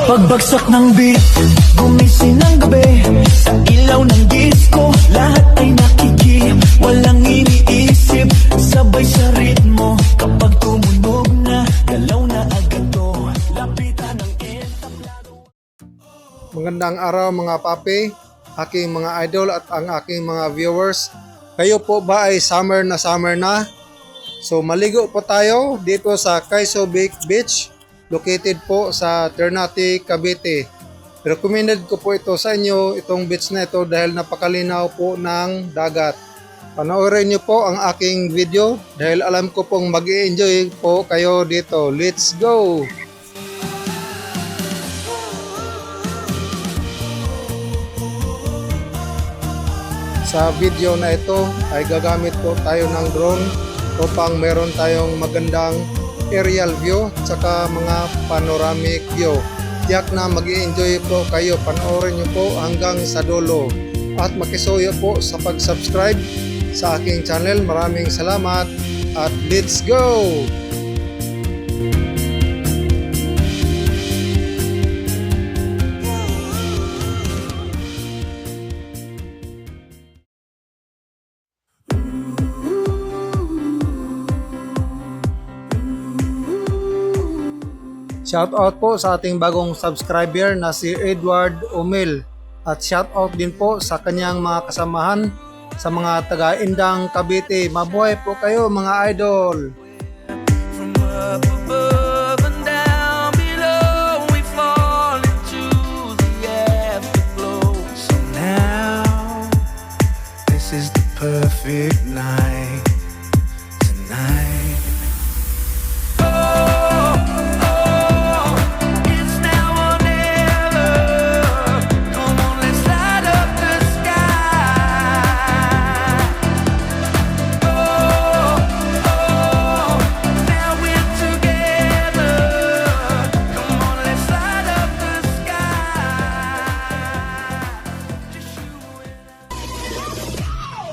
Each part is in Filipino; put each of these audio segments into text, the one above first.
Pagbagsak ng beat, gumising ng gabi. Sa ilaw ng disco, lahat ay nakikim. Walang iniisip, sabay sa ritmo. Kapag tumunog na, galaw na agad to. Lapitan ng entablado. Magandang araw mga papi, aking mga idol at ang aking mga viewers. Kayo po ba ay summer na? So maligo po tayo dito sa Quezon Beach, located po sa Ternate, Cavite. Recommended ko po ito sa inyo, itong beach na ito dahil napakalinaw po ng dagat. Panoorin niyo po ang aking video dahil alam ko pong mag-i-enjoy po kayo dito. Let's go! Sa video na ito ay gagamit po tayo ng drone upang meron tayong magandang aerial view at saka mga panoramic view. Tiyak na mag-i-enjoy po kayo, panoorin nyo po hanggang sa dulo at makisuyo po sa pag-subscribe sa aking channel. Maraming salamat at let's go! Shoutout po sa ating bagong subscriber na si Edward Omil at shoutout din po sa kanyang mga kasamahan sa mga taga-Indang, Cavite. Mabuhay po kayo mga idol! From up above and down below, we fall into the afterglow. So now, this is the perfect night tonight.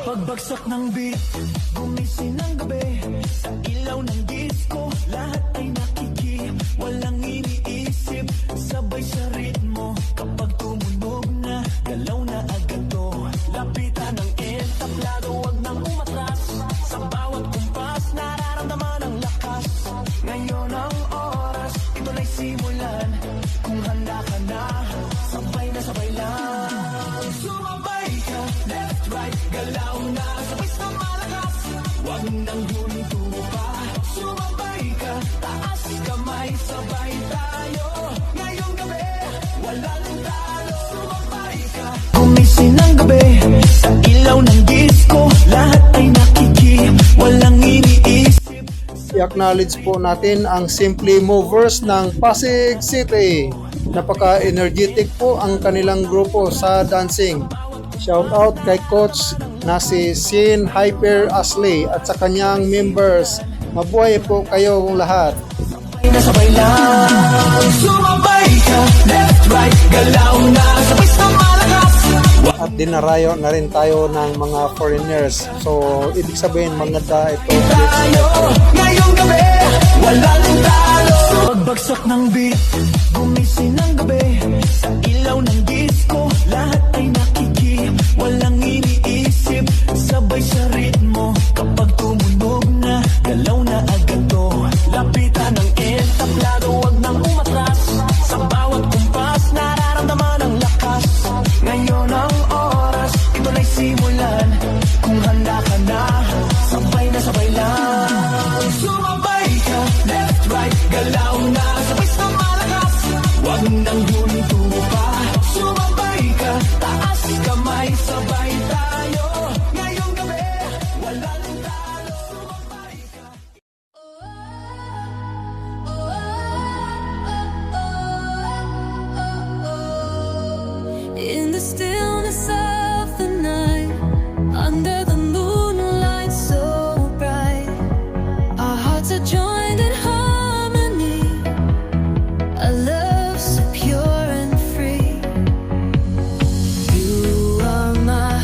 Pagbagsak ng beat, gumising ng gabi. Sa ilaw ng disco, lahat ay nakikim. Walang iniisip, sabay sa ritmo. Kapag tumunog na, galaw na agad to. Lapitan ng entablado, wag nang umatras. Sa bawat kumpas, nararamdaman ang lakas. Ngayon ang oras, ito na'y simulan. Kung handa ka na, sabay na sabay lang. Sumabay ka, left, right, galaw na. Sabay sa malakas, wag nang huminto pa. Sumabay ka, taas kamay, sabay tayo. Ngayong gabi, walang talo. Sumabay ka, gumising ng gabi. Sa ilaw ng disco, lahat ay nakikim. Walang iniisip. I-acknowledge po natin ang Simply Movers ng Pasig City. Napaka-energetic po ang kanilang grupo sa dancing. Shout out kay coach na si Sin Hyper Ashley at sa kanyang members. Mabuhay po kayong lahat. Sabay na sabay lang. Sumabay ka, left, right, galaw na. Sabay sa malakas. At dinarayo na rin tayo ng mga foreigners. So, ibig sabihin maganda ito. Tayo, ngayong gabi, walang talo. Pagbagsak ng beat, gumising ng gabi. Sa ilaw ng disco, lahat ay nakikim. Walang iniisip, sabay sa ritmo. Kapag tumunog na, galaw na agad to. Lapitan ng entablado, wag nang umatras. Sa bawat kumpas, nararamdaman ang lakas. Ngayon ang oras, ito na'y simulan. Kung handa ka na, sabay na sabay lang. Sumabay ka, left, right, galaw na. Sabay sa malakas, wag nang huminto pa. Sumabay ka, taas kamay, sabay tayo. Ngayong gabi, walang talo. Sumabay ka. In the stillness of the night, under the moonlight so bright, our hearts are joined in harmony, a love so pure and free. You are my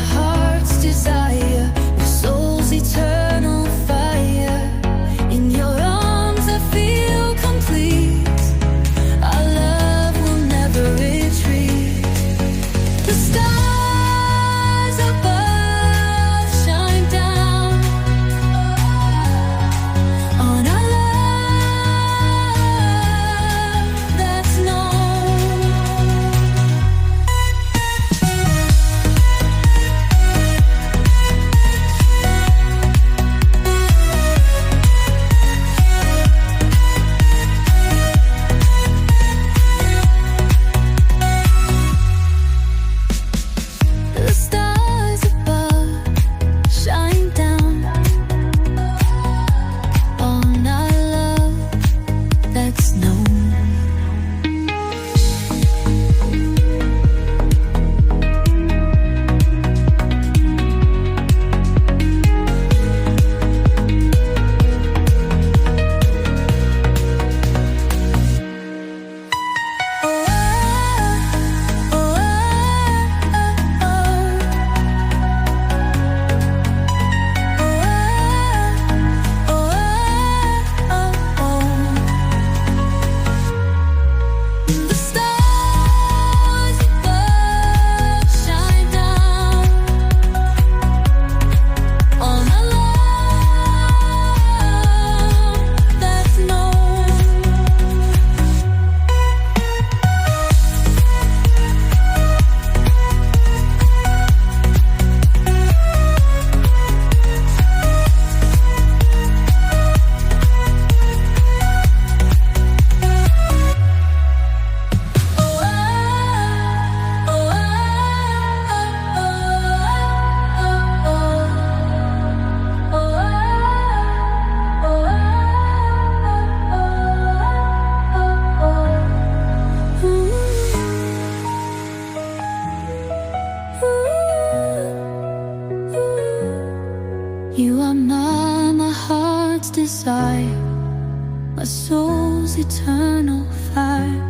my soul's eternal fire.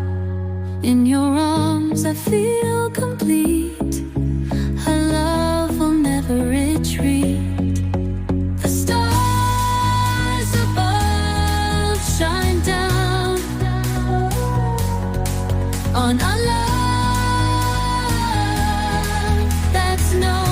In your arms I feel complete, a love will never retreat. The stars above shine down on a love that's known.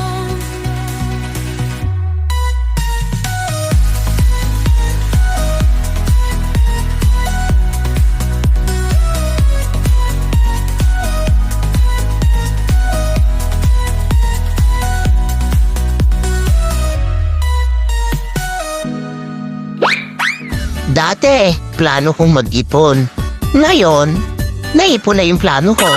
Dati, plano kong mag-ipon. Ngayon, naipon na yung plano ko.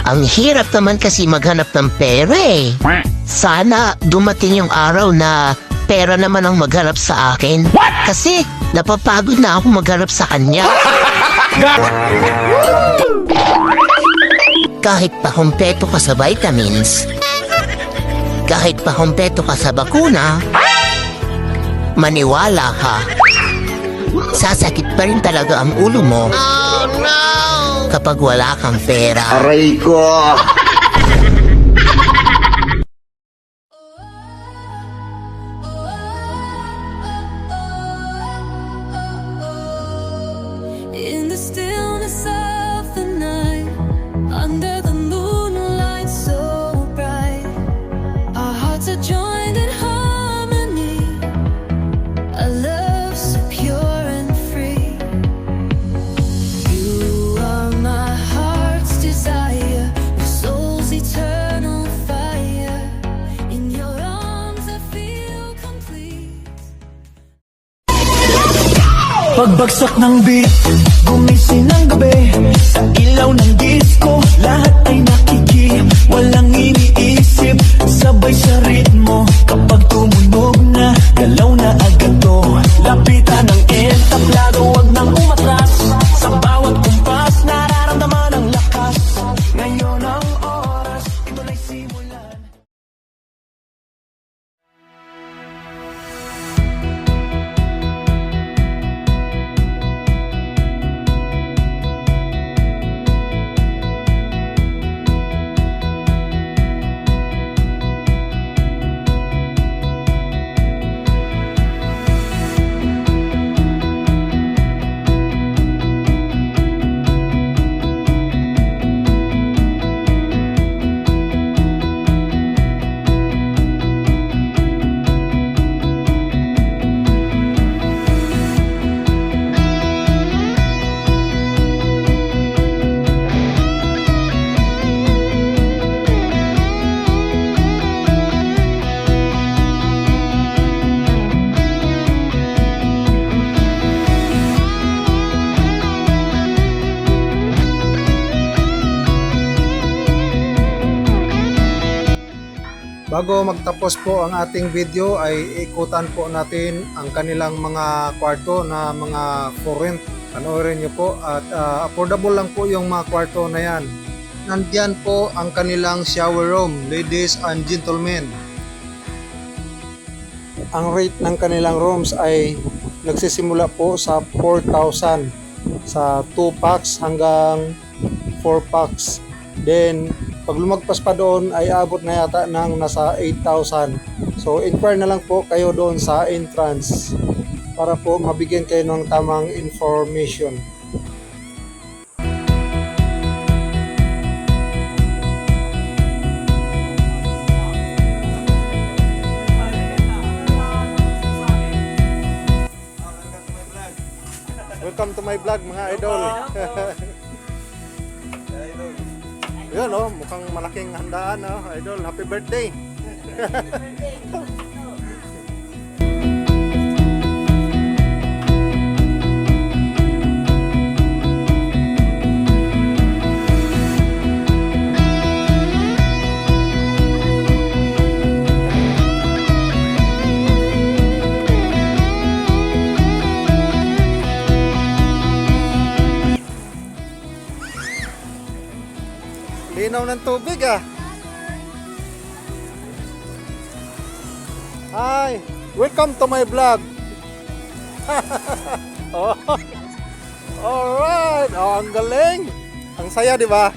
Ang hirap naman kasi maghanap ng pera eh. Sana dumating yung araw na pera naman ang maghanap sa akin. Kasi napapagod na ako maghanap sa kanya. Kahit pa kumpleto ka sa vitamins, kahit pa kumpleto ka sa bakuna, maniwala ka. Sasakit pa rin talaga ang ulo mo. Oh, no! Kapag wala kang pera. Aray ko! In the stillness of the night, under the moonlight so bright, our hearts are joined in harmony, a love so pure and free. You are my heart's desire, your soul's eternal fire. In your arms I feel complete. Pagbagsak ng beat, gumising ng gabi. Sa ilaw ng disco, lahat ay nakiki. Walang iniisip, sabay sa ritmo. Kapag tumunog na, galaw na agad to. Lapitan ng entablado, wag nang umatras. Sa bawat kumpas, nararamdaman ang lakas. Ngayon ang oras, ito na'y simulan. Bago magtapos po ang ating video ay ikutan po natin ang kanilang mga kwarto na mga for rent. Panoorin nyo po at affordable lang po yung mga kwarto na yan. Nandyan po ang kanilang shower room, ladies and gentlemen. Ang rate ng kanilang rooms ay nagsisimula po sa 4,000 sa 2 packs hanggang 4 packs. Then pag lumagpas pa doon ay abot na yata ng nasa 8,000. So inquire na lang po kayo doon sa entrance para po mabigyan kayo ng tamang information. Welcome to my vlog mga idol. Yun oh, mukhang malaking handaan oh, idol. Happy birthday. Linaw ng tubig ah. Hi, welcome to my vlog. Oh. Alright. Oh, ang galing. Ang saya, di ba?